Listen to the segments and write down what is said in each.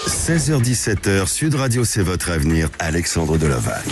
16h-17h, Sud Radio, c'est votre avenir. Alexandre Delaval.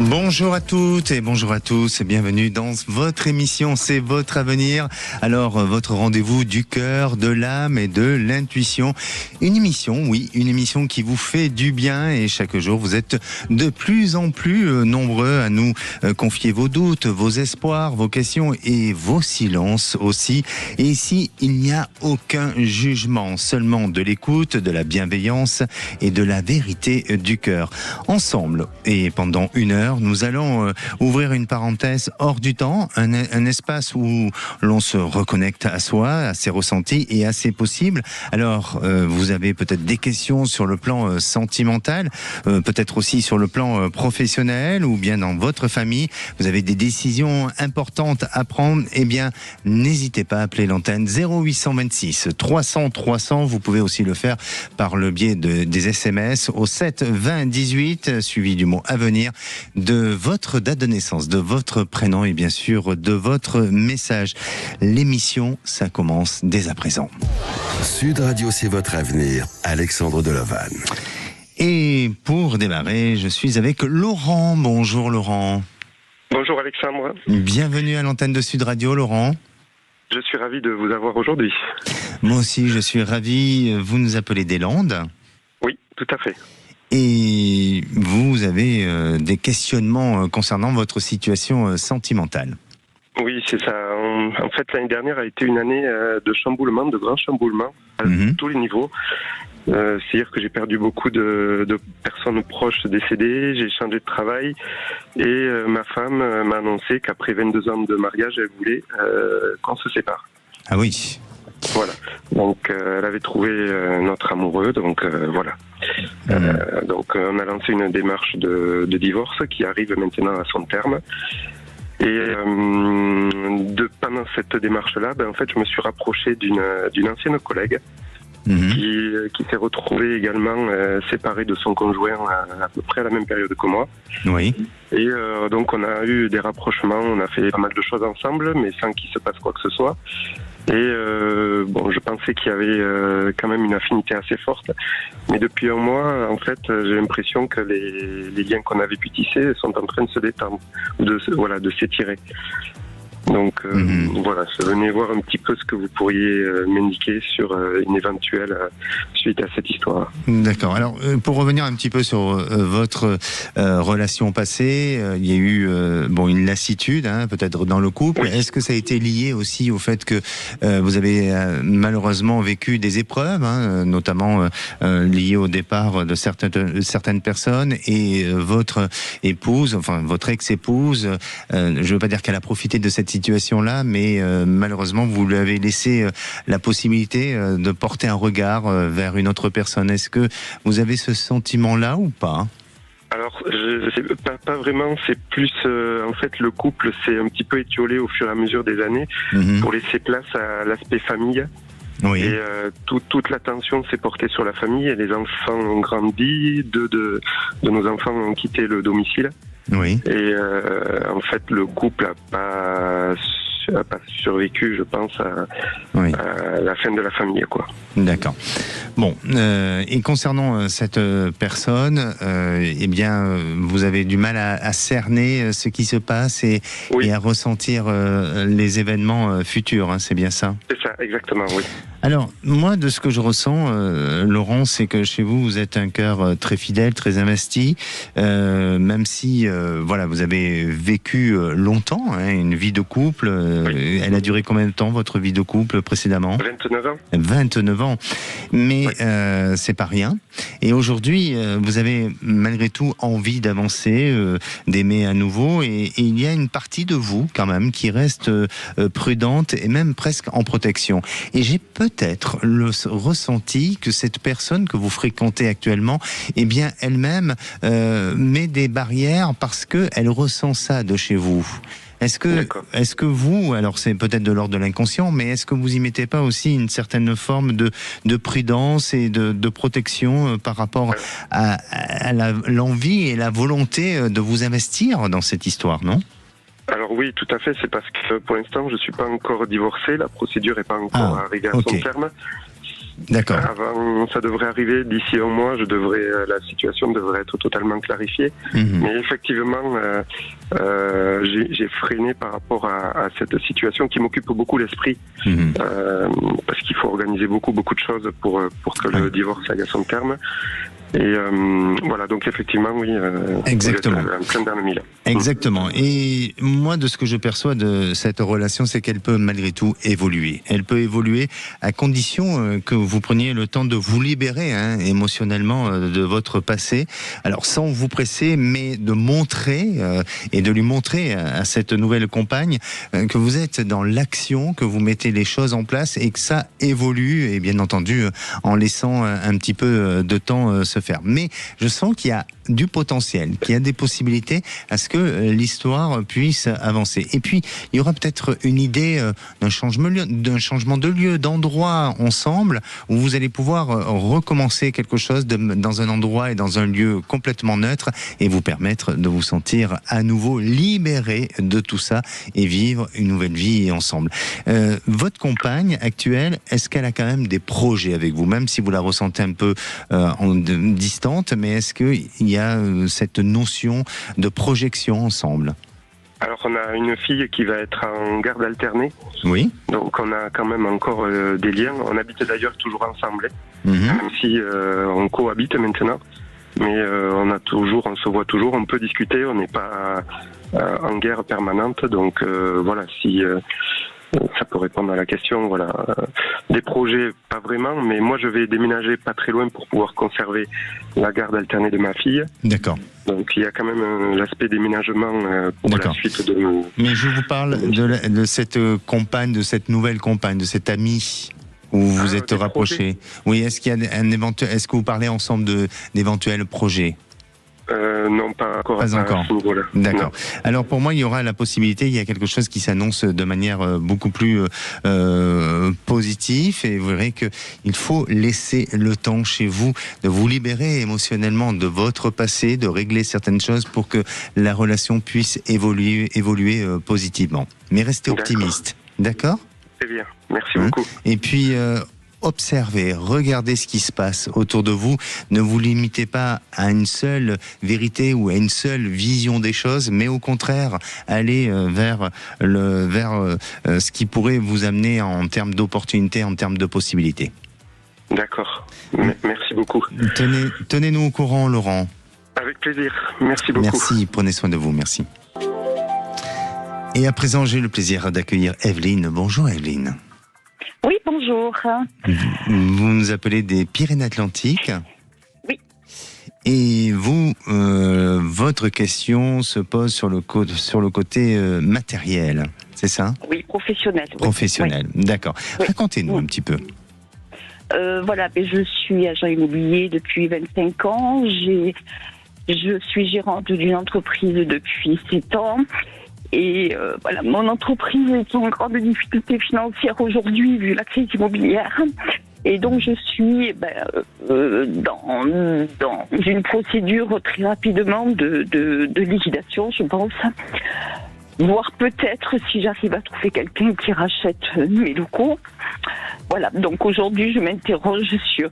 Bonjour à toutes et bonjour à tous et bienvenue dans votre émission C'est votre avenir. Alors, votre rendez-vous du cœur, de l'âme et de l'intuition. Une émission qui vous fait du bien et chaque jour vous êtes de plus en plus nombreux à nous confier vos doutes, vos espoirs, vos questions et vos silences aussi. Et ici, il n'y a aucun jugement, seulement de l'écoute, de la bienveillance et de la vérité du cœur. Ensemble et pendant une heure, nous allons ouvrir une parenthèse hors du temps, un espace où l'on se reconnecte à soi, à ses ressentis et à ses possibles. Alors, vous avez peut-être des questions sur le plan sentimental, peut-être aussi sur le plan professionnel ou bien dans votre famille. Vous avez des décisions importantes à prendre. Eh bien, n'hésitez pas à appeler l'antenne 0826 300 300. Vous pouvez aussi le faire par le biais des SMS au 7 20 18, suivi du mot avenir, de votre date de naissance, de votre prénom et bien sûr de votre message. L'émission, ça commence dès à présent. Sud Radio, c'est votre avenir. Alexandre Delaval. Et pour démarrer, je suis avec Laurent. Bonjour Laurent. Bonjour Alexandre. Bienvenue à l'antenne de Sud Radio, Laurent. Je suis ravi de vous avoir aujourd'hui. Moi aussi, je suis ravi. Vous nous appelez des Landes. Oui, tout à fait. Et vous avez des questionnements concernant votre situation sentimentale. Oui, c'est ça. En fait, l'année dernière a été une année de chamboulement, de grands chamboulements, à tous les niveaux. C'est-à-dire que j'ai perdu beaucoup de personnes proches décédées, j'ai changé de travail et ma femme m'a annoncé qu'après 22 ans de mariage, elle voulait qu'on se sépare. Ah oui. Voilà. Donc elle avait trouvé notre amoureux, donc voilà. Donc on a lancé une démarche de divorce qui arrive maintenant à son terme. Et pendant cette démarche-là, en fait, je me suis rapproché d'une ancienne collègue qui s'est retrouvée également séparée de son conjoint à peu près à la même période que moi. Oui. Et donc on a eu des rapprochements, on a fait pas mal de choses ensemble, mais sans qu'il se passe quoi que ce soit. Et bon, je pensais qu'il y avait quand même une affinité assez forte, mais depuis un mois, en fait, j'ai l'impression que les liens qu'on avait pu tisser sont en train de se détendre, de s'étirer. Donc voilà, je venais voir un petit peu ce que vous pourriez m'indiquer sur une éventuelle suite à cette histoire. D'accord. Alors, pour revenir un petit peu sur votre relation passée, il y a eu une lassitude, peut-être dans le couple. Oui. Est-ce que ça a été lié aussi au fait que vous avez malheureusement vécu des épreuves, notamment liées au départ de certaines personnes et votre épouse, enfin votre ex-épouse, je ne veux pas dire qu'elle a profité de cette situation-là, mais malheureusement, vous lui avez laissé la possibilité de porter un regard vers une autre personne. Est-ce que vous avez ce sentiment-là ou pas ? Alors, je sais pas vraiment, c'est plus en fait le couple s'est un petit peu étiolé au fur et à mesure des années pour laisser place à l'aspect famille. Oui. Et toute l'attention s'est portée sur la famille et les enfants ont grandi, deux de nos enfants ont quitté le domicile. Oui. Et en fait, le couple a pas survécu, je pense, à la fin de la famille, quoi. D'accord. Bon, et concernant cette personne, eh bien, vous avez du mal à cerner ce qui se passe et à ressentir les événements futurs, c'est bien ça ? C'est ça, exactement, oui. Alors, moi, de ce que je ressens, Laurent, c'est que chez vous, vous êtes un cœur très fidèle, très investi, même si, vous avez vécu longtemps, une vie de couple. Elle a duré combien de temps, votre vie de couple, précédemment ? 29 ans. 29 ans. Mais c'est pas rien. Et aujourd'hui, vous avez malgré tout envie d'avancer, d'aimer à nouveau. Et il y a une partie de vous, quand même, qui reste prudente et même presque en protection. Et j'ai peut-être le ressenti que cette personne que vous fréquentez actuellement, eh bien, elle-même met des barrières parce qu'elle ressent ça de chez vous. Est-ce que vous, alors c'est peut-être de l'ordre de l'inconscient, mais est-ce que vous y mettez pas aussi une certaine forme de prudence et de protection par rapport à l'envie et la volonté de vous investir dans cette histoire, non ? Alors oui, tout à fait, c'est parce que pour l'instant je suis pas encore divorcé, la procédure est pas encore arrivée à son terme. D'accord. Avant, ça devrait arriver d'ici un mois. La situation devrait être totalement clarifiée. Mais effectivement, j'ai freiné par rapport à cette situation qui m'occupe beaucoup l'esprit, parce qu'il faut organiser beaucoup de choses pour que le divorce aille à son terme. Et voilà, donc effectivement, oui. Exactement. Vous êtes en plein dans le mille. Exactement. Et moi, de ce que je perçois de cette relation, c'est qu'elle peut malgré tout évoluer. Elle peut évoluer à condition que vous preniez le temps de vous libérer émotionnellement de votre passé. Alors, sans vous presser, mais de montrer et de lui montrer à cette nouvelle compagne que vous êtes dans l'action, que vous mettez les choses en place et que ça évolue. Et bien entendu, en laissant un petit peu de temps se faire. Mais je sens qu'il y a du potentiel, qu'il y a des possibilités à ce que l'histoire puisse avancer. Et puis, il y aura peut-être une idée d'un changement de lieu, d'endroit ensemble, où vous allez pouvoir recommencer quelque chose dans un endroit et dans un lieu complètement neutre et vous permettre de vous sentir à nouveau libéré de tout ça et vivre une nouvelle vie ensemble. Votre compagne actuelle, est-ce qu'elle a quand même des projets avec vous, même si vous la ressentez un peu distante, mais est-ce qu'il y a cette notion de projection ensemble? Alors on a une fille qui va être en garde alternée. Oui. Donc on a quand même encore des liens. On habite d'ailleurs toujours ensemble, même si on cohabite maintenant. Mais on se voit toujours, on peut discuter, on n'est pas en guerre permanente. Donc voilà, si ça peut répondre à la question. Voilà, des projets pas vraiment, mais moi je vais déménager pas très loin pour pouvoir conserver la garde alternée de ma fille. D'accord. Donc il y a quand même l'aspect déménagement pour la suite de nos... Mais je vous parle de cette compagne, de cette nouvelle compagne, de cette amie où vous vous êtes rapprochés. Oui, est-ce qu'il y a est-ce que vous parlez ensemble d'éventuels projets? Non, pas encore. Pas encore. D'accord. Non. Alors pour moi, il y aura la possibilité, il y a quelque chose qui s'annonce de manière beaucoup plus positive, et vous verrez qu'il faut laisser le temps chez vous de vous libérer émotionnellement de votre passé, de régler certaines choses pour que la relation puisse évoluer positivement. Mais restez optimiste. D'accord ? Très bien. Merci beaucoup. Et puis... observez, regardez ce qui se passe autour de vous. Ne vous limitez pas à une seule vérité ou à une seule vision des choses, mais au contraire, allez vers ce qui pourrait vous amener en termes d'opportunités, en termes de possibilités. D'accord. Merci beaucoup. Tenez-nous au courant, Laurent. Avec plaisir. Merci beaucoup. Merci. Prenez soin de vous. Merci. Et à présent, j'ai le plaisir d'accueillir Evelyne. Bonjour, Evelyne. Oui, bonjour. Vous nous appelez des Pyrénées-Atlantiques. Oui. Et vous, votre question se pose sur le côté matériel, c'est ça ? Oui, professionnel. Professionnel, oui. D'accord. Oui. Racontez-nous un petit peu. Voilà, je suis agent immobilier depuis 25 ans. Je suis gérante d'une entreprise depuis 7 ans. Et voilà, mon entreprise est en grande difficulté financière aujourd'hui vu la crise immobilière. Et donc je suis dans une procédure très rapidement de liquidation, je pense. Voire peut-être si j'arrive à trouver quelqu'un qui rachète mes locaux. Voilà, donc aujourd'hui je m'interroge sur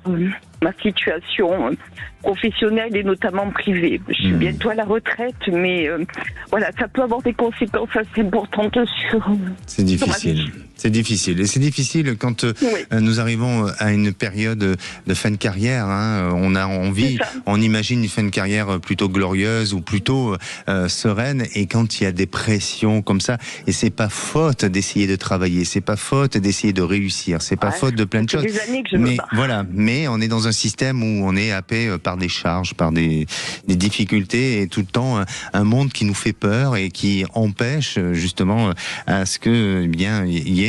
ma situation professionnelle et notamment privée. Je suis bientôt à la retraite, mais voilà, ça peut avoir des conséquences assez importantes sur... C'est difficile. C'est difficile. Et c'est difficile quand nous arrivons à une période de fin de carrière. On a envie, on imagine une fin de carrière plutôt glorieuse ou plutôt sereine. Et quand il y a des pressions comme ça, et c'est pas faute d'essayer de travailler, c'est pas faute d'essayer de réussir, c'est pas faute de plein de choses. Des années que je mais voilà, mais on est dans un système où on est happé par des charges, par des difficultés et tout le temps un monde qui nous fait peur et qui empêche justement à ce que il y ait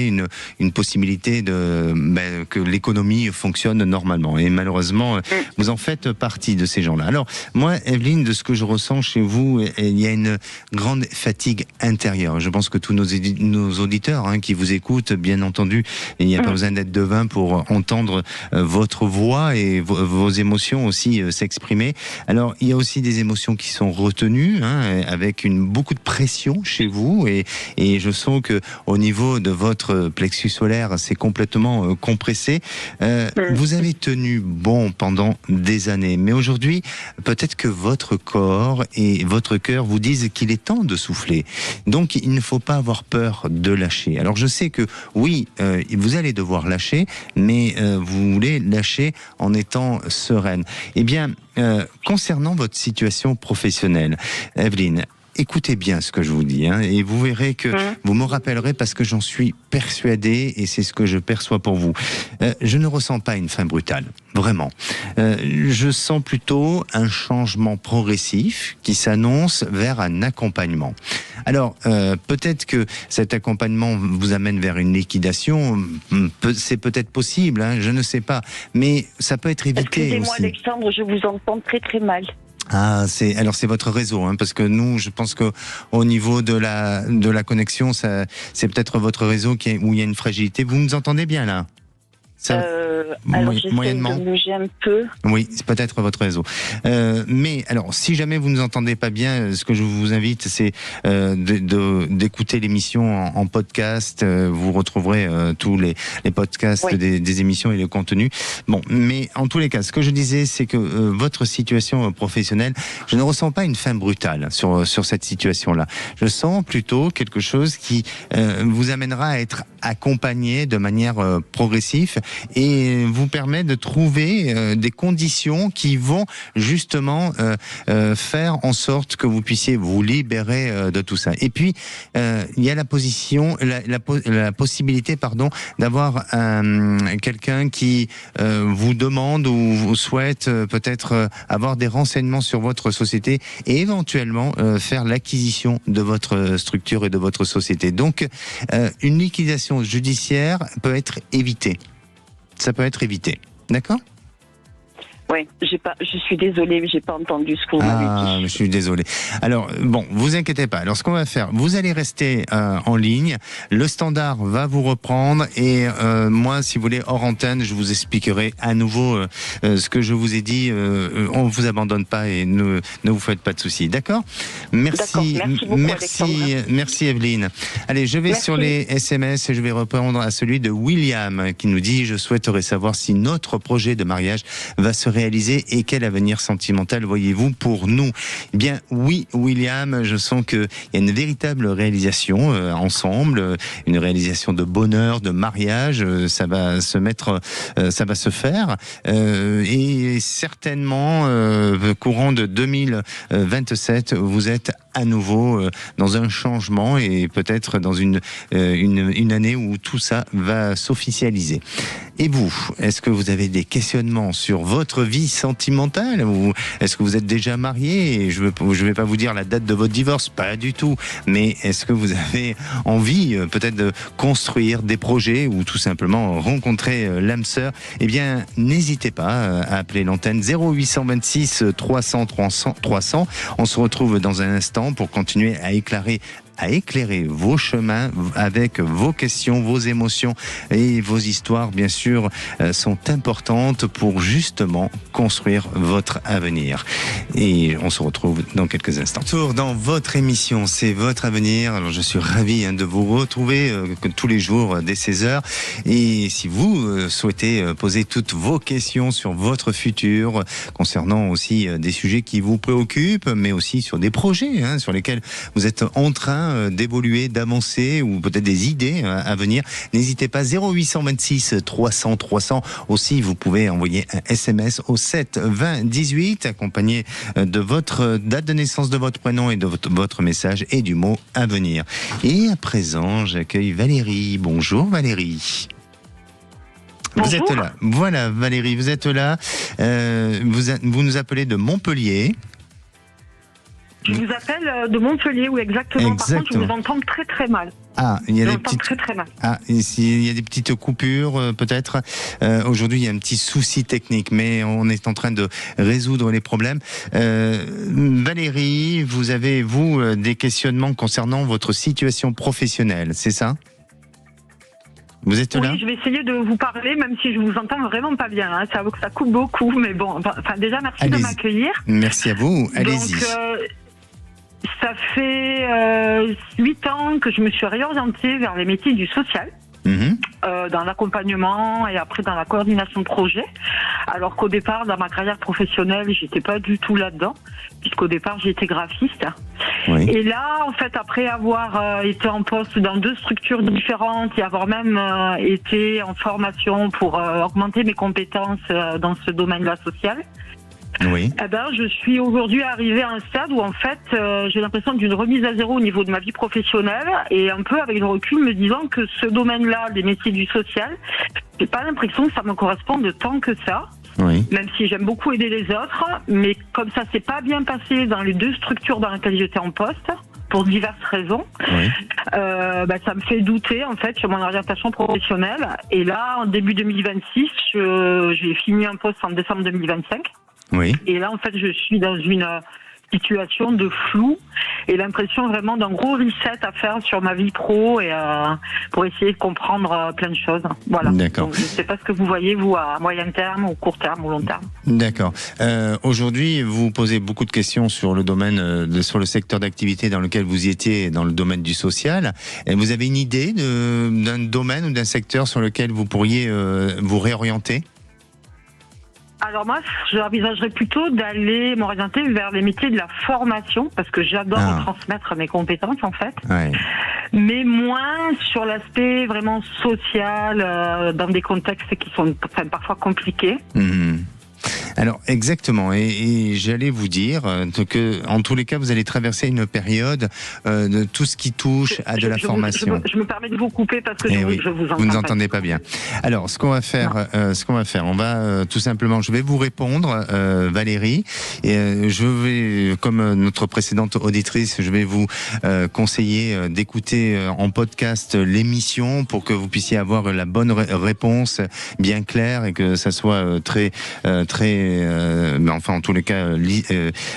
une possibilité que l'économie fonctionne normalement. Et malheureusement, vous en faites partie de ces gens-là. Alors, moi, Evelyne, de ce que je ressens chez vous, il y a une grande fatigue intérieure. Je pense que tous nos auditeurs qui vous écoutent, bien entendu, il n'y a pas besoin d'être devin pour entendre votre voix et vos émotions aussi s'exprimer. Alors, il y a aussi des émotions qui sont retenues, avec beaucoup de pression chez vous. Et je sens que au niveau de votre votre plexus solaire s'est complètement compressé. Vous avez tenu bon pendant des années, mais aujourd'hui, peut-être que votre corps et votre cœur vous disent qu'il est temps de souffler. Donc, il ne faut pas avoir peur de lâcher. Alors, je sais que oui, vous allez devoir lâcher, mais vous voulez lâcher en étant sereine. Eh bien, concernant votre situation professionnelle, Evelyne, écoutez bien ce que je vous dis, et vous verrez que vous me rappellerez parce que j'en suis persuadé et c'est ce que je perçois pour vous. Je ne ressens pas une fin brutale, vraiment. Je sens plutôt un changement progressif qui s'annonce vers un accompagnement. Alors, peut-être que cet accompagnement vous amène vers une liquidation, c'est peut-être possible, je ne sais pas, mais ça peut être évité. Excusez-moi aussi. Alexandre, je vous entends très très mal. Ah, c'est votre réseau, parce que nous, je pense que au niveau de la connexion, c'est peut-être votre réseau où il y a une fragilité. Vous nous entendez bien là? Alors j'essaie de bouger un peu. Oui, c'est peut-être votre réseau. Mais alors, si jamais vous ne nous entendez pas bien, ce que je vous invite, c'est d'écouter l'émission en podcast. Vous retrouverez tous les podcasts des émissions et les contenus. Bon, mais en tous les cas, ce que je disais, c'est que votre situation professionnelle, je ne ressens pas une fin brutale sur cette situation-là. Je sens plutôt quelque chose qui vous amènera à être accompagné de manière progressive et vous permet de trouver des conditions qui vont justement faire en sorte que vous puissiez vous libérer de tout ça. Et puis il y a la possibilité, d'avoir quelqu'un qui vous demande ou vous souhaite peut-être avoir des renseignements sur votre société et éventuellement faire l'acquisition de votre structure et de votre société. Donc une liquidation judiciaire peut être évitée. Ça peut être évité. D'accord ? Oui, je suis désolée, mais j'ai pas entendu ce que vous m'avez dit. Je suis désolé. Alors, bon, vous inquiétez pas. Alors, ce qu'on va faire, vous allez rester en ligne. Le standard va vous reprendre et moi, si vous voulez, hors antenne, je vous expliquerai à nouveau ce que je vous ai dit. On vous abandonne pas et ne vous faites pas de soucis. D'accord ? Merci. Merci Evelyne. Allez, je vais sur les SMS et je vais répondre à celui de William qui nous dit: je souhaiterais savoir si notre projet de mariage va se réaliser et quel avenir sentimental voyez-vous pour nous? Eh bien, oui, William, je sens qu'il y a une véritable réalisation ensemble, une réalisation de bonheur, de mariage, ça va se faire et certainement courant de 2027, vous êtes à nouveau dans un changement et peut-être dans une année où tout ça va s'officialiser. Et vous, est-ce que vous avez des questionnements sur votre vie sentimentale ou est-ce que vous êtes déjà marié? Et je vais pas vous dire la date de votre divorce, pas du tout. Mais est-ce que vous avez envie peut-être de construire des projets ou tout simplement rencontrer l'âme sœur? Eh bien, n'hésitez pas à appeler l'antenne 0826 300 300. On se retrouve dans un instant pour continuer à éclairer vos chemins avec vos questions, vos émotions et vos histoires, bien sûr, sont importantes pour justement construire votre avenir. Et on se retrouve dans quelques instants. Tour dans votre émission, c'est votre avenir. Alors je suis ravi de vous retrouver tous les jours dès 16h. Et si vous souhaitez poser toutes vos questions sur votre futur, concernant aussi des sujets qui vous préoccupent, mais aussi sur des projets sur lesquels vous êtes en train d'évoluer, d'avancer ou peut-être des idées à venir, n'hésitez pas, 0826 300 300. Aussi, vous pouvez envoyer un SMS au 7 20 18 accompagné de votre date de naissance, de votre prénom et de votre message et du mot à venir. Et à présent, j'accueille Valérie. Bonjour Valérie. Bonjour. Vous êtes là. Voilà Valérie, vous êtes là. Vous nous appelez de Montpellier. Je vous appelle de Montpellier, oui, exactement. Par contre, je vous entends très très mal. Ah, il y a des petites... très très mal. Ah, ici, il y a des petites coupures, peut-être. Aujourd'hui, il y a un petit souci technique, mais on est en train de résoudre les problèmes. Valérie, vous avez, des questionnements concernant votre situation professionnelle, c'est ça ? Vous êtes là ? Oui, je vais essayer de vous parler, même si je vous entends vraiment pas bien. Ça coupe beaucoup, mais bon. Enfin, déjà, merci de m'accueillir. Merci à vous. Allez-y. Donc, ça fait 8 ans que je me suis réorientée vers les métiers du social. dans l'accompagnement et après dans la coordination de projet. Alors qu'au départ, dans ma carrière professionnelle, j'étais pas du tout là-dedans, puisqu'au départ, j'étais graphiste. Oui. Et là, en fait, après avoir été en poste dans 2 structures différentes et avoir même été en formation pour augmenter mes compétences dans ce domaine-là social, oui. Eh ben, je suis aujourd'hui arrivée à un stade où en fait j'ai l'impression d'une remise à zéro au niveau de ma vie professionnelle et un peu avec le recul me disant que ce domaine-là, les métiers du social, j'ai pas l'impression que ça me corresponde tant que ça. Oui. Même si j'aime beaucoup aider les autres, mais comme ça s'est pas bien passé dans les 2 structures dans lesquelles j'étais en poste, pour diverses raisons, oui. Ça me fait douter en fait sur mon orientation professionnelle. Et là, en début 2026, j'ai fini un poste en décembre 2025. Oui. Et là, en fait, je suis dans une situation de flou et l'impression vraiment d'un gros reset à faire sur ma vie pro et pour essayer de comprendre plein de choses. Voilà. D'accord. Donc, je ne sais pas ce que vous voyez, vous, à moyen terme, ou court terme, ou long terme. D'accord. Aujourd'hui, vous posez beaucoup de questions sur le domaine, sur le secteur d'activité dans lequel vous y étiez, dans le domaine du social. Et vous avez une idée d'un domaine ou d'un secteur sur lequel vous pourriez vous réorienter ? Alors moi, j'envisagerais plutôt d'aller m'orienter vers les métiers de la formation, parce que j'adore transmettre mes compétences en fait, ouais. Mais moins sur l'aspect vraiment social, dans des contextes qui sont parfois compliqués. Alors exactement, et j'allais vous dire que en tous les cas vous allez traverser une période de tout ce qui touche à de la formation. Je me permets de vous couper parce que je vous entends. Vous ne nous entendez pas bien. Alors ce qu'on va faire, on va tout simplement, je vais vous répondre, Valérie, et je vais, comme notre précédente auditrice, je vais vous conseiller d'écouter en podcast l'émission pour que vous puissiez avoir la bonne réponse bien claire et que ça soit très enfin en tous les cas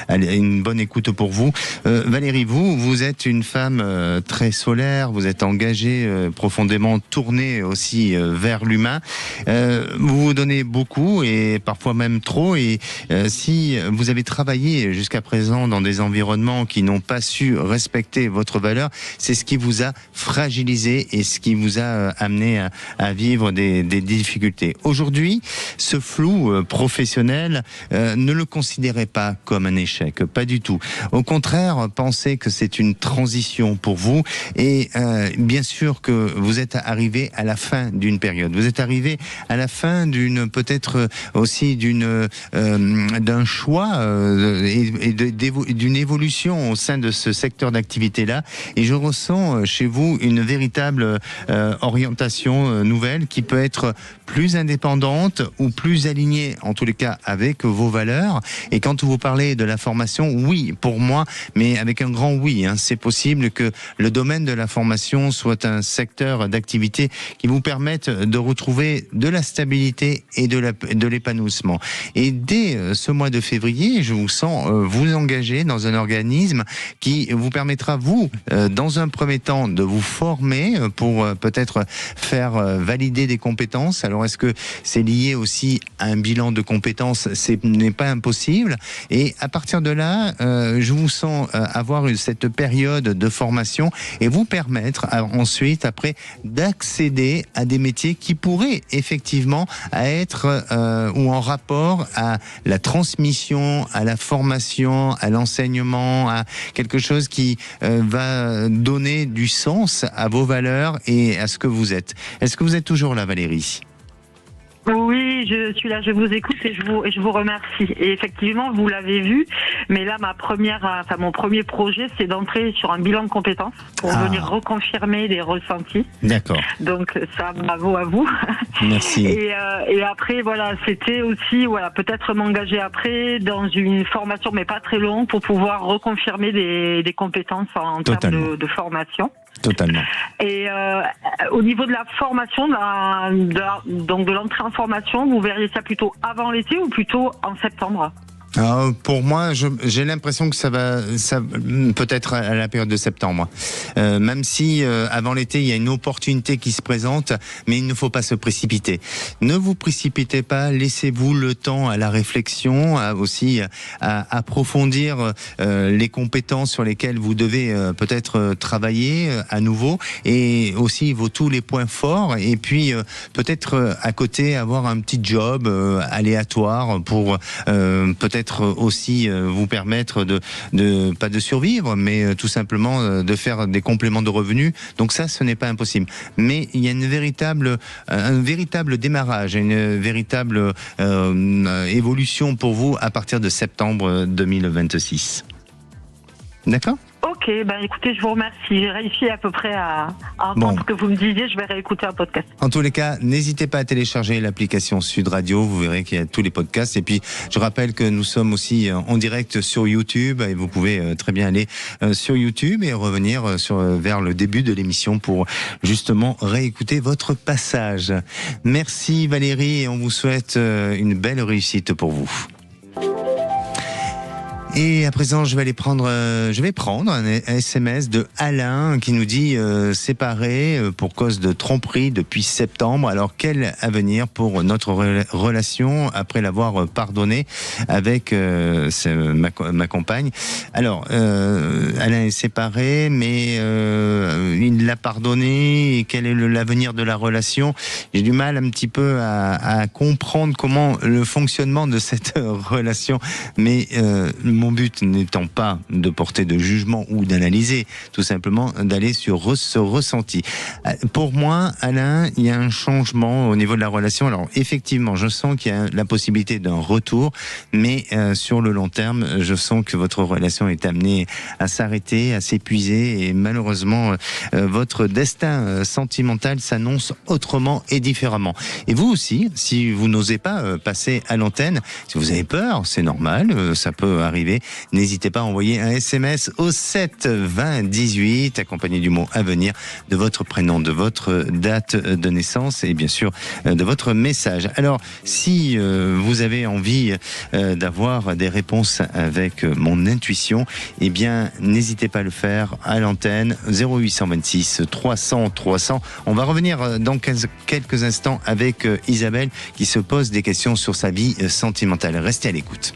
une bonne écoute pour vous. Valérie, vous êtes une femme très solaire, vous êtes engagée, profondément tournée aussi vers l'humain, vous vous donnez beaucoup et parfois même trop, et si vous avez travaillé jusqu'à présent dans des environnements qui n'ont pas su respecter votre valeur, c'est ce qui vous a fragilisé et ce qui vous a amené à vivre des difficultés. Aujourd'hui, ce flou professionnel, ne le considérez pas comme un échec, pas du tout. Au contraire, pensez que c'est une transition pour vous et bien sûr que vous êtes arrivé à la fin d'une période. Vous êtes arrivé à la fin peut-être aussi d'un choix et d'une évolution au sein de ce secteur d'activité-là. Et je ressens chez vous une véritable orientation nouvelle qui peut être plus indépendante ou plus alignée, en tous les cas, avec vos valeurs. Et quand vous parlez de la formation, oui, pour moi, mais avec un grand oui, c'est possible que le domaine de la formation soit un secteur d'activité qui vous permette de retrouver de la stabilité et de l'épanouissement. Et dès ce mois de février, je vous sens vous engager dans un organisme qui vous permettra, vous, dans un premier temps, de vous former pour peut-être faire valider des compétences. Alors, est-ce que c'est lié aussi à un bilan de compétences? Ce n'est pas impossible. Et à partir de là, je vous sens avoir cette période de formation et vous permettre ensuite, après, d'accéder à des métiers qui pourraient effectivement être ou en rapport à la transmission, à la formation, à l'enseignement, à quelque chose qui va donner du sens à vos valeurs et à ce que vous êtes. Est-ce que vous êtes toujours là, Valérie ? Oui, je suis là, je vous écoute et je vous remercie. Et effectivement, vous l'avez vu, mais là, mon premier projet, c'est d'entrer sur un bilan de compétences pour venir reconfirmer des ressentis. D'accord. Donc ça, bravo à vous. Merci. Et après, voilà, c'était aussi, peut-être m'engager après dans une formation, mais pas très longue, pour pouvoir reconfirmer des compétences en termes de formation. Totalement. Et au niveau de la formation, donc de l'entrée en formation, vous verriez ça plutôt avant l'été ou plutôt en septembre ? Pour moi, j'ai l'impression que ça peut-être à la période de septembre. Même si avant l'été, il y a une opportunité qui se présente, mais il ne faut pas se précipiter. Ne vous précipitez pas, laissez-vous le temps à la réflexion, aussi à approfondir les compétences sur lesquelles vous devez peut-être travailler à nouveau, et aussi tous les points forts, et puis peut-être à côté avoir un petit job aléatoire pour peut-être aussi vous permettre de pas de survivre, mais tout simplement de faire des compléments de revenus. Donc ça, ce n'est pas impossible. Mais il y a un véritable démarrage, une véritable évolution pour vous à partir de septembre 2026. D'accord ? Ok, écoutez, je vous remercie. J'ai réussi à peu près à entendre ce que vous me disiez. Je vais réécouter un podcast. En tous les cas, n'hésitez pas à télécharger l'application Sud Radio. Vous verrez qu'il y a tous les podcasts. Et puis, je rappelle que nous sommes aussi en direct sur YouTube. Et vous pouvez très bien aller sur YouTube et revenir vers le début de l'émission pour justement réécouter votre passage. Merci Valérie et on vous souhaite une belle réussite pour vous. Et à présent, je vais prendre un SMS de Alain qui nous dit séparé pour cause de tromperie depuis septembre. Alors quel avenir pour notre relation après l'avoir pardonné avec ma compagne. Alors Alain est séparé, mais il l'a pardonné. Et quel est l'avenir de la relation? J'ai du mal un petit peu à comprendre comment le fonctionnement de cette relation, mais mon but n'étant pas de porter de jugement ou d'analyser, tout simplement d'aller sur ce ressenti. Pour moi, Alain, il y a un changement au niveau de la relation. Alors effectivement, je sens qu'il y a la possibilité d'un retour, mais sur le long terme, je sens que votre relation est amenée à s'arrêter, à s'épuiser, et malheureusement, votre destin sentimental s'annonce autrement et différemment. Et vous aussi, si vous n'osez pas passer à l'antenne, si vous avez peur, c'est normal, ça peut arriver. N'hésitez pas à envoyer un SMS au 7 20 18 accompagné du mot avenir, de votre prénom, de votre date de naissance et bien sûr de votre message. Alors si vous avez envie d'avoir des réponses avec mon intuition, eh bien n'hésitez pas à le faire à l'antenne 0826 300 300. On va revenir dans quelques instants avec Isabelle qui se pose des questions sur sa vie sentimentale. Restez à l'écoute.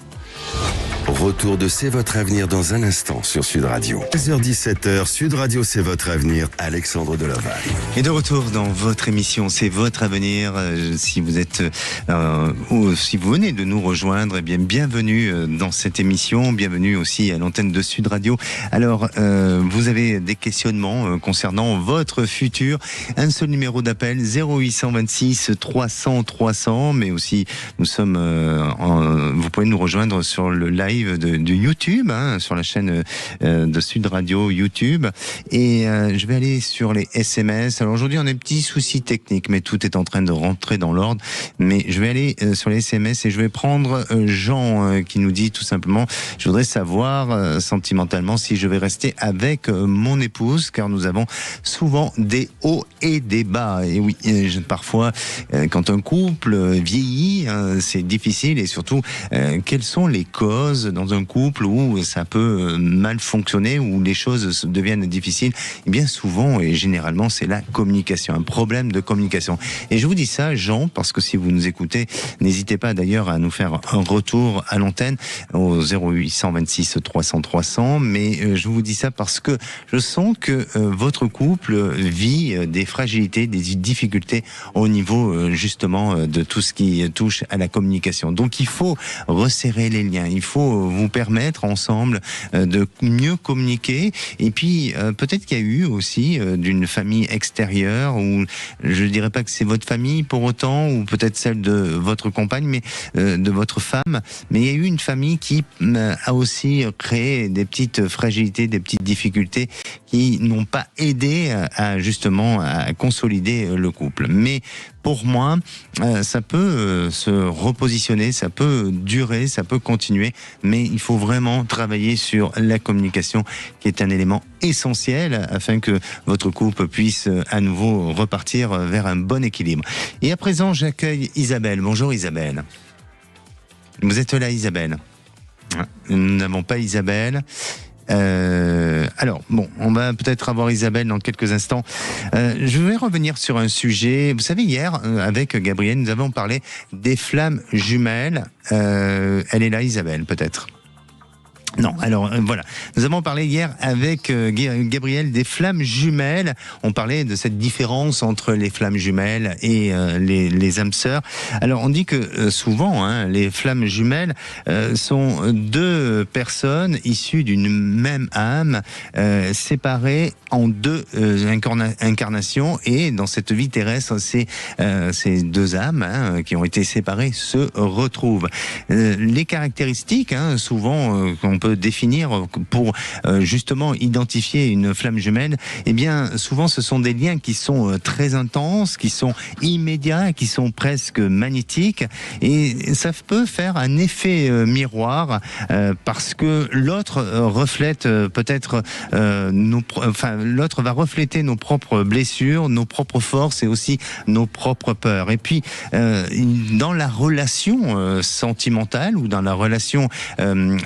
Retour de C'est votre avenir dans un instant sur Sud Radio. 16h-17h, Sud Radio C'est votre avenir, Alexandre Delaval. Et de retour dans votre émission C'est votre avenir. Si vous êtes ou si vous venez de nous rejoindre, eh bien bienvenue dans cette émission, bienvenue aussi à l'antenne de Sud Radio. Alors vous avez des questionnements concernant votre futur, un seul numéro d'appel 0826 300 300, mais aussi nous sommes vous pouvez nous rejoindre sur le live de YouTube, sur la chaîne de Sud Radio YouTube. Et je vais aller sur les SMS. Alors aujourd'hui, on a un petit souci technique, mais tout est en train de rentrer dans l'ordre. Mais je vais aller sur les SMS et je vais prendre Jean qui nous dit tout simplement, je voudrais savoir sentimentalement si je vais rester avec mon épouse, car nous avons souvent des hauts et des bas. Et oui, parfois, quand un couple vieillit, c'est difficile, et surtout, quelles sont les causes dans un couple où ça peut mal fonctionner, où les choses deviennent difficiles? Et bien souvent et généralement, c'est la communication, un problème de communication. Et je vous dis ça, Jean, parce que si vous nous écoutez, n'hésitez pas d'ailleurs à nous faire un retour à l'antenne au 0826 300 300. Mais je vous dis ça parce que je sens que votre couple vit des fragilités, des difficultés au niveau justement de tout ce qui touche à la communication. Donc il faut resserrer les liens, il faut vous permettre ensemble de mieux communiquer. Et puis peut-être qu'il y a eu aussi d'une famille extérieure, ou je dirais pas que c'est votre famille pour autant, ou peut-être celle de votre compagne, mais de votre femme, mais il y a eu une famille qui a aussi créé des petites fragilités, des petites difficultés qui n'ont pas aidé justement à consolider le couple. Mais pour moi, ça peut se repositionner, ça peut durer, ça peut continuer, mais il faut vraiment travailler sur la communication, qui est un élément essentiel afin que votre couple puisse à nouveau repartir vers un bon équilibre. Et à présent, j'accueille Isabelle. Bonjour Isabelle. Vous êtes là, Isabelle? nous n'avons pas Isabelle. Alors, bon, on va peut-être avoir Isabelle dans quelques instants. Je vais revenir sur un sujet. Vous savez, hier, avec Gabriel, nous avons parlé des flammes jumelles. Elle est là, Isabelle, peut-être. Non, alors voilà. Nous avons parlé hier avec Gabriel des flammes jumelles. On parlait de cette différence entre les flammes jumelles et les âmes sœurs. Alors on dit que souvent, les flammes jumelles sont deux personnes issues d'une même âme, séparées en deux incarnations. Et dans cette vie terrestre, ces deux âmes qui ont été séparées se retrouvent. Les caractéristiques, souvent qu'on peut définir pour justement identifier une flamme jumelle, eh bien souvent ce sont des liens qui sont très intenses, qui sont immédiats, qui sont presque magnétiques, et ça peut faire un effet miroir parce que l'autre reflète peut-être l'autre va refléter nos propres blessures, nos propres forces et aussi nos propres peurs. Et puis dans la relation sentimentale ou dans la relation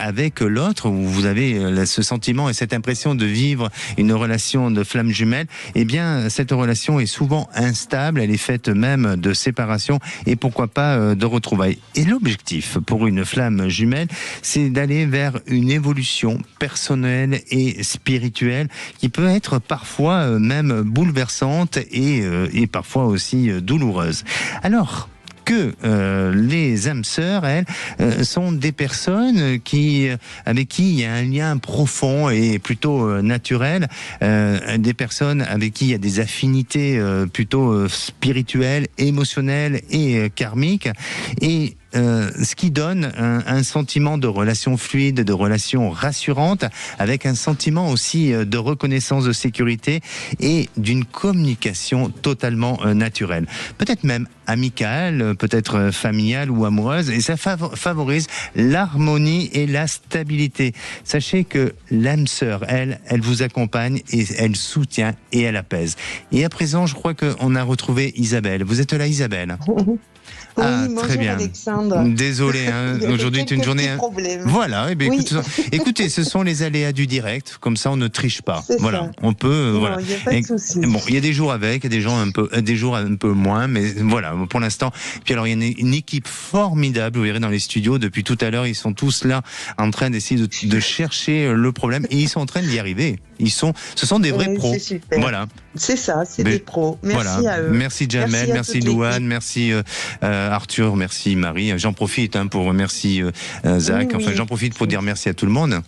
avec l'autre, où vous avez ce sentiment et cette impression de vivre une relation de flamme jumelle, eh bien cette relation est souvent instable, elle est faite même de séparation et pourquoi pas de retrouvailles. Et l'objectif pour une flamme jumelle, c'est d'aller vers une évolution personnelle et spirituelle qui peut être parfois même bouleversante et parfois aussi douloureuse. Alors que les âmes sœurs, elles, sont des personnes avec qui il y a un lien profond et plutôt naturel, des personnes avec qui il y a des affinités plutôt spirituelles, émotionnelles et karmiques, et ce qui donne un sentiment de relation fluide, de relation rassurante, avec un sentiment aussi de reconnaissance, de sécurité et d'une communication totalement naturelle. Peut-être même amicale, peut-être familiale ou amoureuse, et ça favorise l'harmonie et la stabilité. Sachez que l'âme sœur, elle vous accompagne et elle soutient et elle apaise. Et à présent, je crois qu'on a retrouvé Isabelle. Vous êtes là, Isabelle ? Oui, très bien. Alexandre. Désolé, aujourd'hui est une journée. Voilà, écoutez, ce sont les aléas du direct, comme ça on ne triche pas. Voilà, on peut. Non, voilà. Il n'y a pas de souci. Bon, il y a des jours avec, il y a des jours un peu moins, mais voilà, pour l'instant. Puis alors, il y a une équipe formidable, vous verrez dans les studios, depuis tout à l'heure, ils sont tous là en train d'essayer de chercher le problème et ils sont en train d'y arriver. Ce sont des vrais pros. C'est super. Voilà. C'est ça, c'est des pros. Merci à eux. Merci Jamel, merci Louane, merci Arthur, merci Marie. J'en profite pour remercier Zach. Enfin, j'en profite pour dire merci à tout le monde.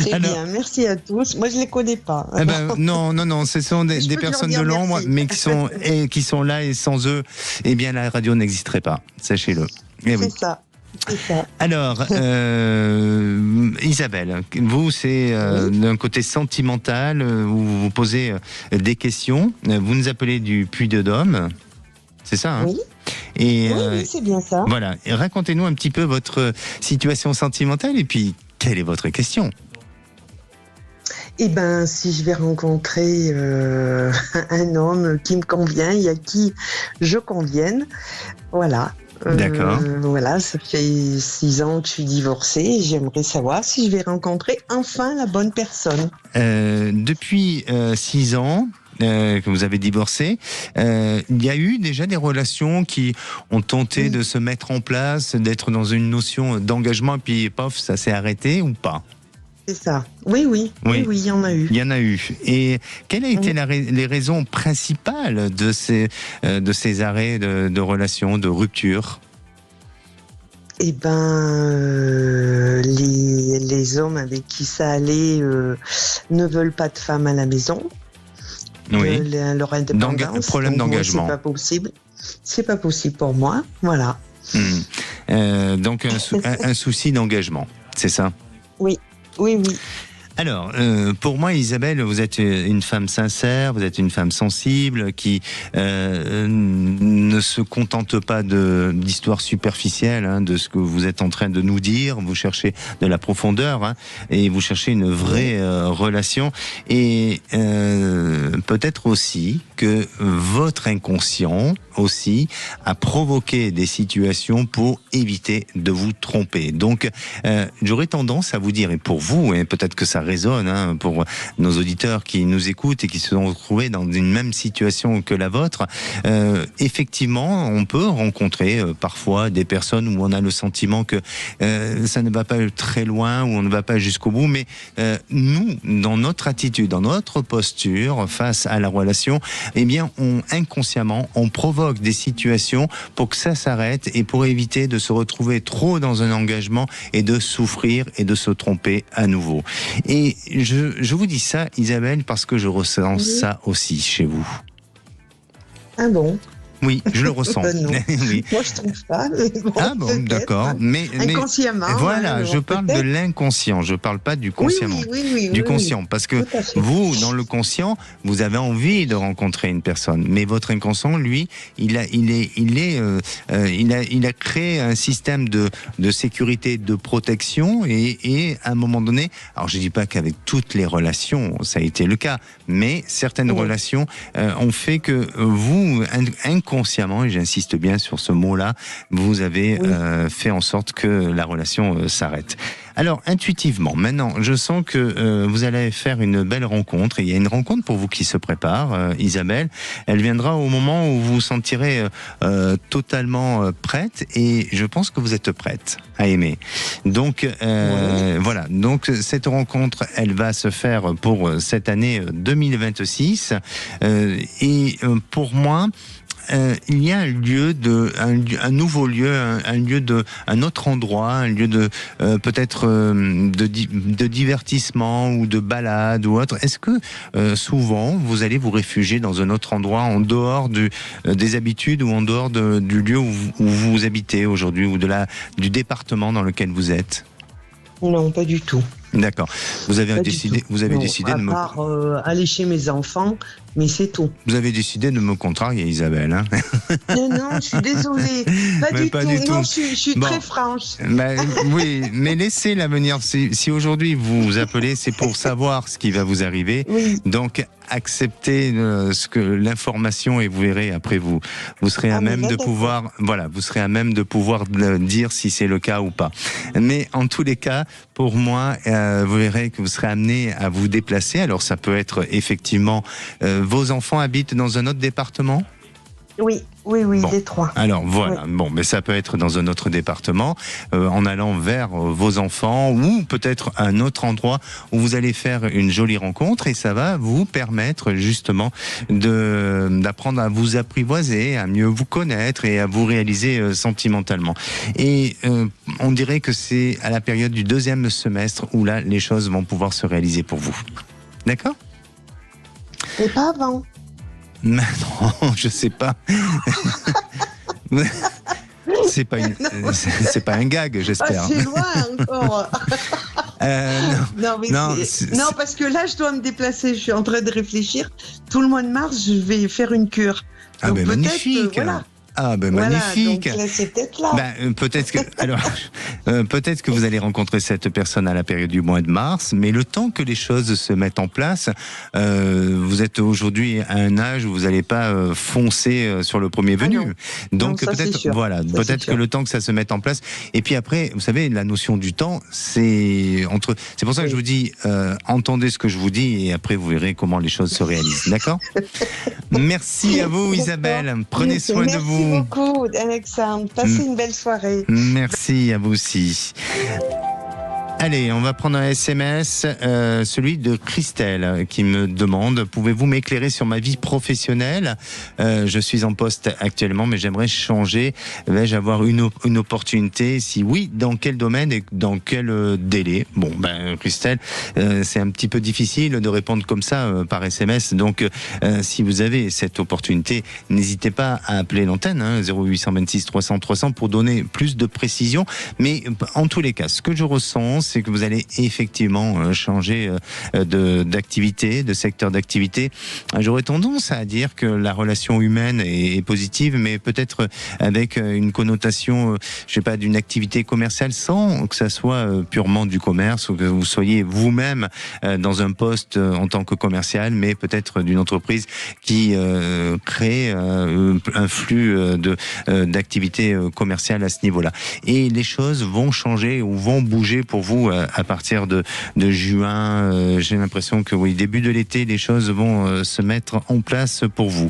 C'est bien, merci à tous. Moi, je les connais pas. Non, ce sont des personnes de l'ombre, mais qui sont là, et sans eux, eh bien, la radio n'existerait pas. Sachez-le. C'est ça. Alors, Isabelle, vous, c'est d'un côté sentimental, où vous vous posez des questions. Vous nous appelez du Puy-de-Dôme, c'est ça, Oui. Et, oui, c'est bien ça. Voilà. Et racontez-nous un petit peu votre situation sentimentale et puis, quelle est votre question ? Eh bien, si je vais rencontrer un homme qui me convient et à qui je convienne, voilà. D'accord. Voilà, ça fait 6 ans que je suis divorcée et j'aimerais savoir si je vais rencontrer enfin la bonne personne. Depuis 6 ans que vous avez divorcé, il y a eu déjà des relations qui ont tenté de se mettre en place, d'être dans une notion d'engagement, et puis pof, ça s'est arrêté ou pas ? C'est ça. Oui, il y en a eu. Il y en a eu. Et quelles ont été les raisons principales de ces arrêts de relations, de rupture ? Eh ben, les hommes avec qui ça allait ne veulent pas de femmes à la maison. Oui. Leur indépendance. Problème d'engagement. C'est pas possible. C'est pas possible pour moi. Voilà. Donc un souci d'engagement, c'est ça ? Oui. Alors, pour moi, Isabelle, vous êtes une femme sincère, vous êtes une femme sensible qui ne se contente pas d'histoires superficielles, de ce que vous êtes en train de nous dire. Vous cherchez de la profondeur et vous cherchez une vraie relation. Et peut-être aussi que votre inconscient aussi a provoqué des situations pour éviter de vous tromper. Donc, j'aurais tendance à vous dire, et pour vous, et peut-être que ça résonne pour nos auditeurs qui nous écoutent et qui se sont retrouvés dans une même situation que la vôtre, effectivement, on peut rencontrer parfois des personnes où on a le sentiment que ça ne va pas très loin, où on ne va pas jusqu'au bout, mais nous, dans notre attitude, dans notre posture face à la relation, eh bien, inconsciemment, on provoque des situations pour que ça s'arrête et pour éviter de se retrouver trop dans un engagement et de souffrir et de se tromper à nouveau. Et je vous dis ça, Isabelle, parce que je ressens ça aussi chez vous. Ah bon? Oui, je le ressens. Oui. Moi, je trouve pas. Mais bon, ah bon, d'accord. Mais inconsciemment. Voilà, je parle de l'inconscient. Je parle pas du consciemment. Du conscient, parce que vous, dans le conscient, vous avez envie de rencontrer une personne, mais votre inconscient, lui, il a créé un système de sécurité, de protection, et à un moment donné, alors je dis pas qu'avec toutes les relations, ça a été le cas, mais certaines relations ont fait que vous, inconsciemment, et j'insiste bien sur ce mot-là, vous avez fait en sorte que la relation s'arrête. Alors, intuitivement, maintenant, je sens que vous allez faire une belle rencontre, et il y a une rencontre pour vous qui se prépare, Isabelle. Elle viendra au moment où vous vous sentirez totalement prête, et je pense que vous êtes prête à aimer. Donc, voilà. Donc, cette rencontre, elle va se faire pour cette année 2026, et pour moi, il y a un nouveau lieu, un autre endroit, un lieu de peut-être de divertissement ou de balade ou autre. Est-ce que souvent vous allez vous réfugier dans un autre endroit en dehors des habitudes ou en dehors du lieu où vous habitez aujourd'hui ou du département dans lequel vous êtes? Non, pas du tout. D'accord. Vous avez décidé de me... À part aller chez mes enfants, mais c'est tout. Vous avez décidé de me contrarier, Isabelle. Non, je suis désolée. Pas du tout. Non, je suis très franche. Oui, mais laissez l'avenir. Si aujourd'hui vous appelez, c'est pour savoir ce qui va vous arriver. Oui. Donc, acceptez l'information et vous verrez après vous serez à même de pouvoir vous serez à même de pouvoir dire si c'est le cas ou pas. Mais en tous les cas, pour moi, vous verrez que vous serez amené à vous déplacer. Alors ça peut être effectivement vos enfants habitent dans un autre département? Oui, bon. Les trois. Alors voilà, bon, mais ça peut être dans un autre département, en allant vers vos enfants ou peut-être un autre endroit où vous allez faire une jolie rencontre et ça va vous permettre justement d'apprendre à vous apprivoiser, à mieux vous connaître et à vous réaliser sentimentalement. Et on dirait que c'est à la période du 2e semestre où là, les choses vont pouvoir se réaliser pour vous. D'accord? Et pas avant. Mais non, je sais pas. C'est pas un gag, j'espère. C'est loin encore. Non, parce que là, je dois me déplacer. Je suis en train de réfléchir. Tout le mois de mars, je vais faire une cure. Ah, ben magnifique. Voilà. Ah ben magnifique. Donc là, c'est peut-être là. Peut-être que vous allez rencontrer cette personne à la période du mois de mars, mais le temps que les choses se mettent en place, vous êtes aujourd'hui à un âge où vous n'allez pas foncer sur le premier venu. Donc peut-être que le temps que ça se mette en place. Et puis après, vous savez, la notion du temps, c'est pour ça que je vous dis, entendez ce que je vous dis et après vous verrez comment les choses se réalisent. D'accord? Merci à vous, Isabelle. Prenez soin de vous. Merci beaucoup, Alexandre. Passez une belle soirée. Merci à vous aussi. Allez, on va prendre un SMS, celui de Christelle qui me demande: pouvez-vous m'éclairer sur ma vie professionnelle? Je suis en poste actuellement, mais j'aimerais changer. Vais-je avoir une opportunité? Si oui, dans quel domaine et dans quel délai? Bon, Christelle, c'est un petit peu difficile de répondre comme ça par SMS. Donc, si vous avez cette opportunité, n'hésitez pas à appeler l'antenne 0826 300 300 pour donner plus de précision. Mais en tous les cas, ce que je ressens, c'est que vous allez effectivement changer d'activité, de secteur d'activité. J'aurais tendance à dire que la relation humaine est positive, mais peut-être avec une connotation, je sais pas, d'une activité commerciale, sans que ça soit purement du commerce, ou que vous soyez vous-même dans un poste en tant que commercial, mais peut-être d'une entreprise qui crée un flux d'activités commerciales à ce niveau-là. Et les choses vont changer ou vont bouger pour vous à partir de juin. J'ai l'impression que oui, début de l'été, les choses vont se mettre en place pour vous.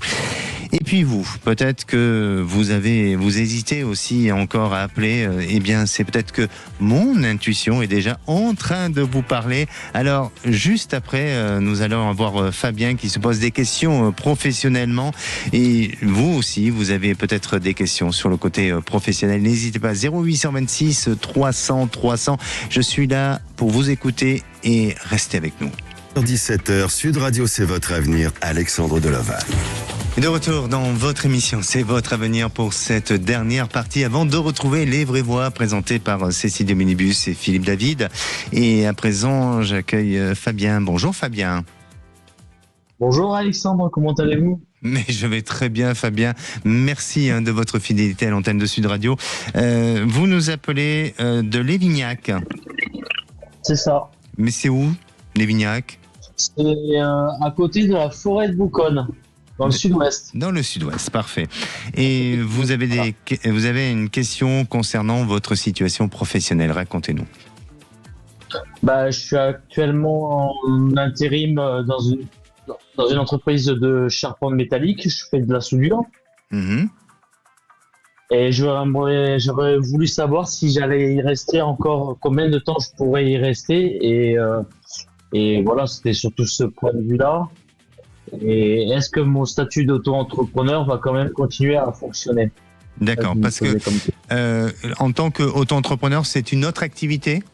Et puis vous, peut-être que vous hésitez aussi encore à appeler. Eh bien, c'est peut-être que mon intuition est déjà en train de vous parler. Alors, juste après, nous allons avoir Fabien qui se pose des questions professionnellement. Et vous aussi, vous avez peut-être des questions sur le côté professionnel. N'hésitez pas, 0826 300 300. Je suis là pour vous écouter et restez avec nous. 17h, Sud Radio, c'est votre avenir, Alexandre Deloval. De retour dans votre émission, c'est votre avenir pour cette dernière partie avant de retrouver les vraies voix présentées par Cécile de Minibus et Philippe David. Et à présent, j'accueille Fabien. Bonjour Fabien. Bonjour Alexandre, comment allez-vous ? Mais je vais très bien Fabien, merci de votre fidélité à l'antenne de Sud Radio. Vous nous appelez de Lévignac. C'est ça. Mais c'est où Lévignac ? C'est à côté de la forêt de Bouconne. Dans le sud-ouest. Dans le sud-ouest, parfait. Et vous avez une question concernant votre situation professionnelle. Racontez-nous. Je suis actuellement en intérim dans une entreprise de charpente métallique. Je fais de la soudure. Mm-hmm. Et j'aurais voulu savoir si j'allais y rester encore, combien de temps je pourrais y rester. Et voilà, c'était surtout ce point de vue-là. Et est-ce que mon statut d'auto-entrepreneur va quand même continuer à fonctionner ? D'accord, parce que en tant qu'auto-entrepreneur, c'est une autre activité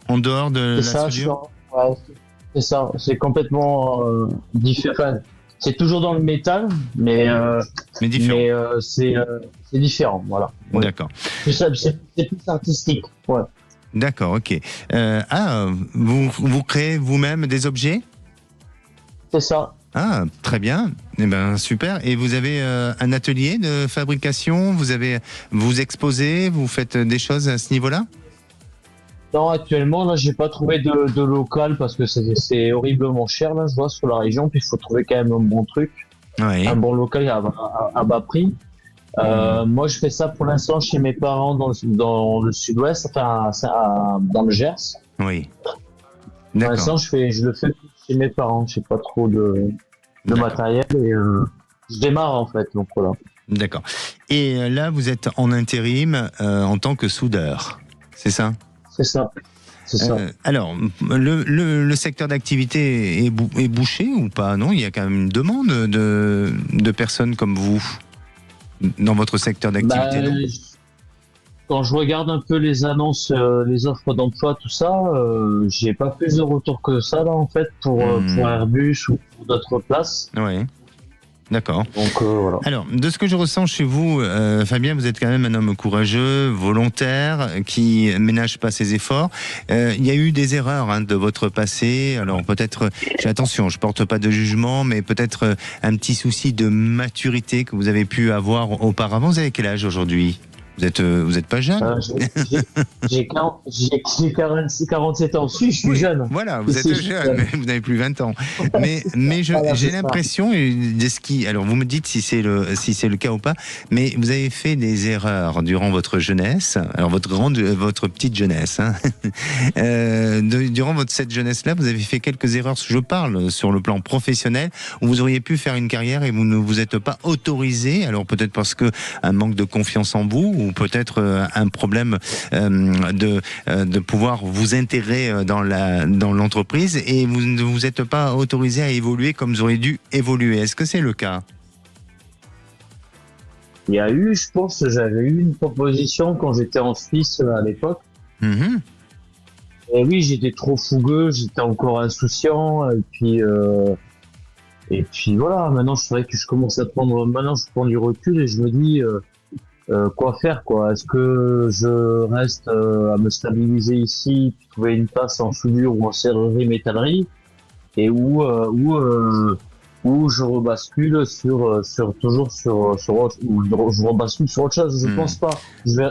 en dehors de la soudure ? C'est ça, c'est complètement différent. Enfin, c'est toujours dans le métal, mais différent. C'est différent, voilà. Ouais. D'accord. C'est plus artistique, ouais. D'accord, ok. Vous créez vous-même des objets ? C'est ça. Ah, très bien. Eh ben, super. Et vous avez un atelier de fabrication ? Vous exposez ? Vous faites des choses à ce niveau-là ? Non, actuellement, là, j'ai pas trouvé de local parce que c'est horriblement cher, là, je vois, sur la région. Puis il faut trouver quand même un bon truc. Oui. Un bon local à bas prix. Moi, je fais ça pour l'instant chez mes parents dans le sud-ouest, enfin, dans le Gers. Oui. D'accord. Pour l'instant, je le fais chez mes parents. J'ai pas trop de matériel et je démarre en fait. Donc voilà. D'accord. Et là, vous êtes en intérim en tant que soudeur, c'est ça ? C'est ça. C'est ça. Alors, le secteur d'activité est bouché ou pas ? Non, il y a quand même une demande de personnes comme vous dans votre secteur d'activité. Non ? Quand je regarde un peu les annonces, les offres d'emploi, tout ça, j'ai pas plus de retours que ça là en fait pour Airbus ou pour d'autres places. Oui. D'accord. Donc voilà. Alors, de ce que je ressens chez vous, Fabien, vous êtes quand même un homme courageux, volontaire, qui ménage pas ses efforts. Il y a eu des erreurs de votre passé. Alors peut-être, attention, je porte pas de jugement, mais peut-être un petit souci de maturité que vous avez pu avoir auparavant. Vous avez quel âge aujourd'hui ? Vous êtes pas jeune ? J'ai 47 ans. Je suis jeune. Voilà, vous êtes jeune, mais vous n'avez plus 20 ans. Mais j'ai l'impression de ce qui. Alors, vous me dites si c'est le cas ou pas. Mais vous avez fait des erreurs durant votre jeunesse. Alors votre petite jeunesse. Durant cette jeunesse-là, vous avez fait quelques erreurs. Je parle sur le plan professionnel où vous auriez pu faire une carrière et vous ne vous êtes pas autorisé. Alors peut-être parce que un manque de confiance en vous. Ou peut-être un problème de pouvoir vous intégrer dans l'entreprise et vous ne vous êtes pas autorisé à évoluer comme vous auriez dû évoluer. Est-ce que c'est le cas ? Il y a eu, je pense, j'avais eu une proposition quand j'étais en Suisse à l'époque. Mm-hmm. Et oui, j'étais trop fougueux, j'étais encore insouciant et puis voilà. Maintenant, c'est vrai que je commence à prendre. Maintenant, je prends du recul et je me dis. quoi faire, quoi. Est-ce que je reste à me stabiliser ici, puis trouver une place en soudure ou en serrurerie métallerie, et où je rebascule sur autre, ou je rebascule sur autre chose. Je pense pas. Je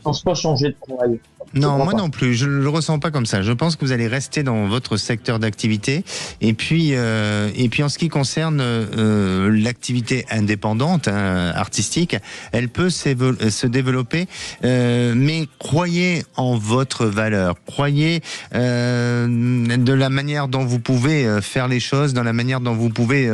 pense pas changer de travail. Non, moi non plus, je ne le ressens pas comme ça. Je pense que vous allez rester dans votre secteur d'activité. Et puis en ce qui concerne l'activité indépendante, artistique, elle peut se développer, mais croyez en votre valeur. Croyez de la manière dont vous pouvez faire les choses, dans la manière dont vous pouvez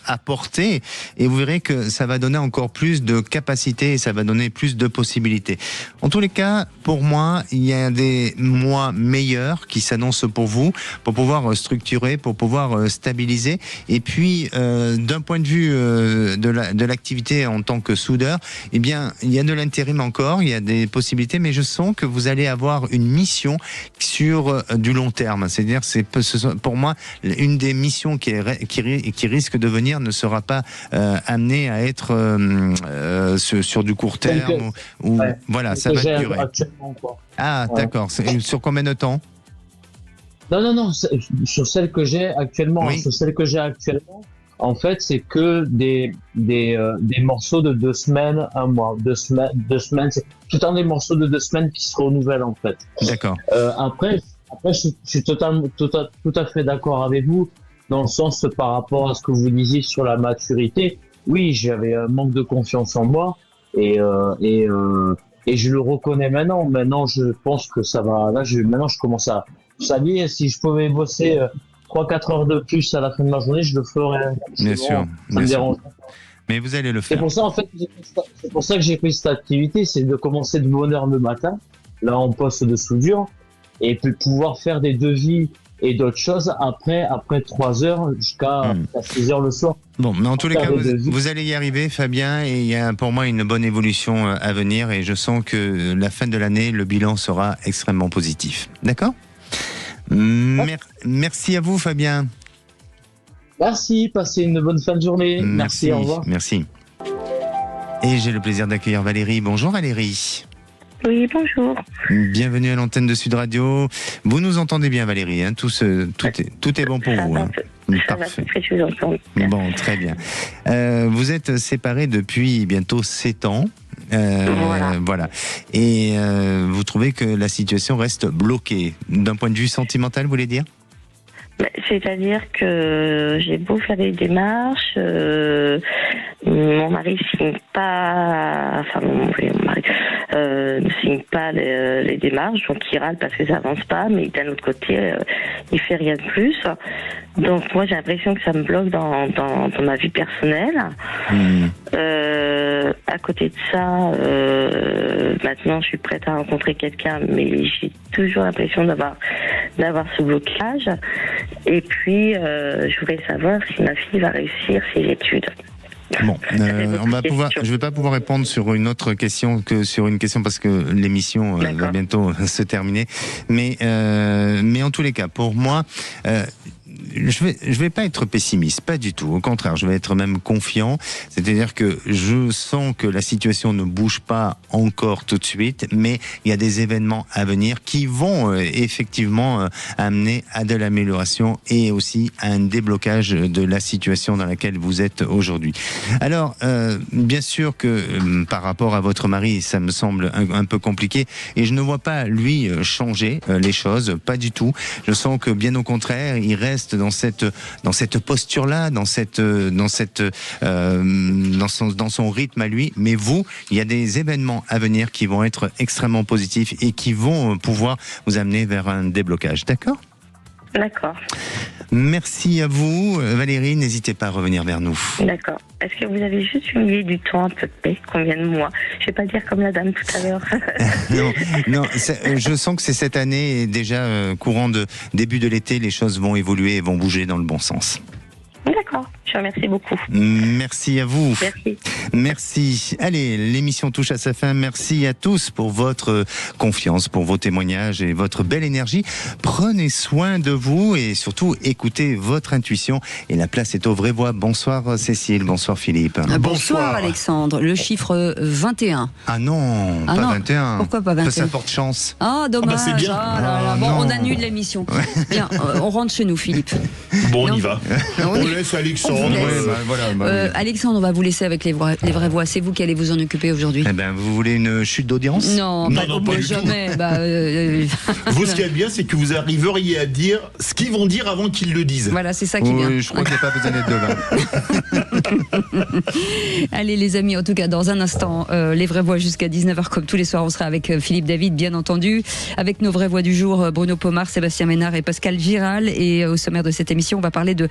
apporter, et vous verrez que ça va donner encore plus de capacité et ça va donner plus de possibilités. En tous les cas, pour moi, il y a des mois meilleurs qui s'annoncent pour vous, pour pouvoir structurer, pour pouvoir stabiliser. Et puis, d'un point de vue de l'activité en tant que soudeur, eh bien, il y a de l'intérim encore, il y a des possibilités, mais je sens que vous allez avoir une mission sur du long terme. C'est-à-dire, pour moi, une des missions qui risque de venir ne sera pas amenée à être sur du court terme. Voilà, ça va durer. Ah, ouais. D'accord. Sur combien de temps? Non. Sur celle que j'ai actuellement. Oui. Sur celle que j'ai actuellement, en fait, c'est que des morceaux de 2 semaines, 1 mois, 2 semaines. C'est tout le temps des morceaux de 2 semaines qui se renouvellent, en fait. D'accord. Après, je suis tout à fait d'accord avec vous, dans le sens par rapport à ce que vous disiez sur la maturité. Oui, j'avais un manque de confiance en moi et je le reconnais maintenant. Maintenant, je pense que ça va. Là, maintenant, je commence à. Ça y est, si je pouvais bosser 3-4 heures de plus à la fin de ma journée, je le ferais. Bien sûr. Ça me dérange. Mais vous allez le faire. C'est pour ça, en fait, c'est pour ça que j'ai pris cette activité, c'est de commencer de bonne heure le matin, là en poste de soudure, et puis pouvoir faire des devis et d'autres choses après 3 heures jusqu'à 6 heures le soir. Bon, mais en tous les cas, vous allez y arriver, Fabien, et il y a pour moi une bonne évolution à venir, et je sens que la fin de l'année, le bilan sera extrêmement positif. D'accord ? Merci à vous, Fabien. Merci, passez une bonne fin de journée. Merci, au revoir. Merci. Et j'ai le plaisir d'accueillir Valérie. Bonjour Valérie. Oui, bonjour. Bienvenue à l'antenne de Sud Radio. Vous nous entendez bien, Valérie, hein, tout est bon pour vous. Hein. Parfait. Bon, très bien. Vous êtes séparés depuis bientôt 7 ans. Voilà. Et vous trouvez que la situation reste bloquée. D'un point de vue sentimental, vous voulez dire ? C'est-à-dire que j'ai beau faire des démarches, mon mari signe pas, enfin mon mari ne signe pas les démarches, donc il râle parce que ça avance pas, mais d'un autre côté, il fait rien de plus. Donc moi j'ai l'impression que ça me bloque dans ma vie personnelle. À côté de ça, maintenant je suis prête à rencontrer quelqu'un, mais j'ai toujours l'impression d'avoir ce blocage. Et puis, je voudrais savoir si ma fille va réussir ses études. Bon, je vais pas pouvoir répondre sur une autre question que sur une question parce que l'émission va bientôt se terminer. Mais en tous les cas, pour moi, je vais pas être pessimiste, pas du tout. Au contraire, je vais être même confiant. C'est-à-dire que je sens que la situation ne bouge pas encore tout de suite, mais il y a des événements à venir qui vont effectivement amener à de l'amélioration et aussi à un déblocage de la situation dans laquelle vous êtes aujourd'hui. Alors, bien sûr que par rapport à votre mari, ça me semble un peu compliqué et je ne vois pas lui changer les choses, pas du tout. Je sens que bien au contraire, il reste dans cette posture-là, dans son rythme à lui. Mais vous, il y a des événements à venir qui vont être extrêmement positifs et qui vont pouvoir vous amener vers un déblocage. D'accord ? D'accord. Merci à vous, Valérie. N'hésitez pas à revenir vers nous. D'accord. Est-ce que vous avez juste une idée du temps à peu près, combien de mois? Je vais pas dire comme la dame tout à l'heure. Non, je sens que c'est cette année et déjà courant de début de l'été, les choses vont évoluer et vont bouger dans le bon sens. D'accord. Je vous remercie beaucoup. Merci à vous. Merci. Merci. Allez, l'émission touche à sa fin. Merci à tous pour votre confiance, pour vos témoignages et votre belle énergie. Prenez soin de vous et surtout écoutez votre intuition. Et la place est aux vraies voix. Bonsoir Cécile, bonsoir Philippe. Bonsoir Alexandre. Le chiffre 21. Ah non, pas 21. Pourquoi pas 21? Ça porte chance. Ah, dommage. C'est bien. Bon, on annule l'émission. Bien, on rentre chez nous, Philippe. Bon, on y va. On laisse Alexandre. Alexandre, on va vous laisser avec les vraies voix. C'est vous qui allez vous en occuper aujourd'hui. Eh ben, vous voulez une chute d'audience? Non, pas jamais. Vous, ce qu'il y a de bien, c'est que vous arriveriez à dire ce qu'ils vont dire avant qu'ils le disent. Voilà, c'est ça qui est bien. Je crois qu'il n'y a pas besoin d'être devin. Allez les amis, en tout cas dans un instant, les vraies voix jusqu'à 19h comme tous les soirs, on sera avec Philippe David bien entendu, avec nos vraies voix du jour, Bruno Pomar, Sébastien Ménard et Pascal Giral. Et au sommaire de cette émission, on va parler de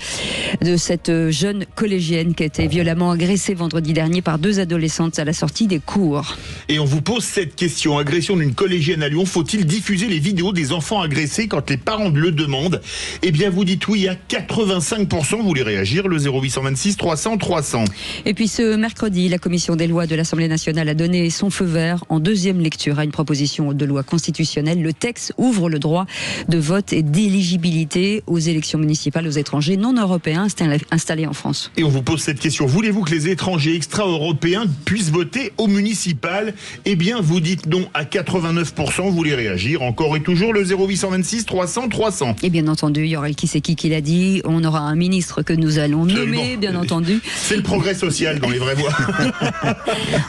cette jeune collégienne qui a été violemment agressée vendredi dernier par 2 adolescentes à la sortie des cours. Et on vous pose cette question: agression d'une collégienne à Lyon, faut-il diffuser les vidéos des enfants agressés quand les parents le demandent? Eh bien vous dites oui à 85%, vous voulez réagir, le 0826 300 300. Et puis ce mercredi, la commission des lois de l'Assemblée nationale a donné son feu vert en deuxième lecture à une proposition de loi constitutionnelle. Le texte ouvre le droit de vote et d'éligibilité aux élections municipales aux étrangers non européens installés en France. Et on vous pose cette question: voulez-vous que les étrangers extra-européens puissent voter au municipal? Eh bien vous dites non à 89%, vous voulez réagir, encore et toujours, le 0826 300 300. Et bien entendu, il y aura le qui c'est qui l'a dit, on aura un ministre que nous allons nommer, bien entendu. C'est le progrès social dans les vraies voix.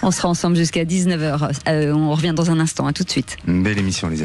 On sera ensemble jusqu'à 19h. On revient dans un instant, à tout de suite. Une belle émission les amis.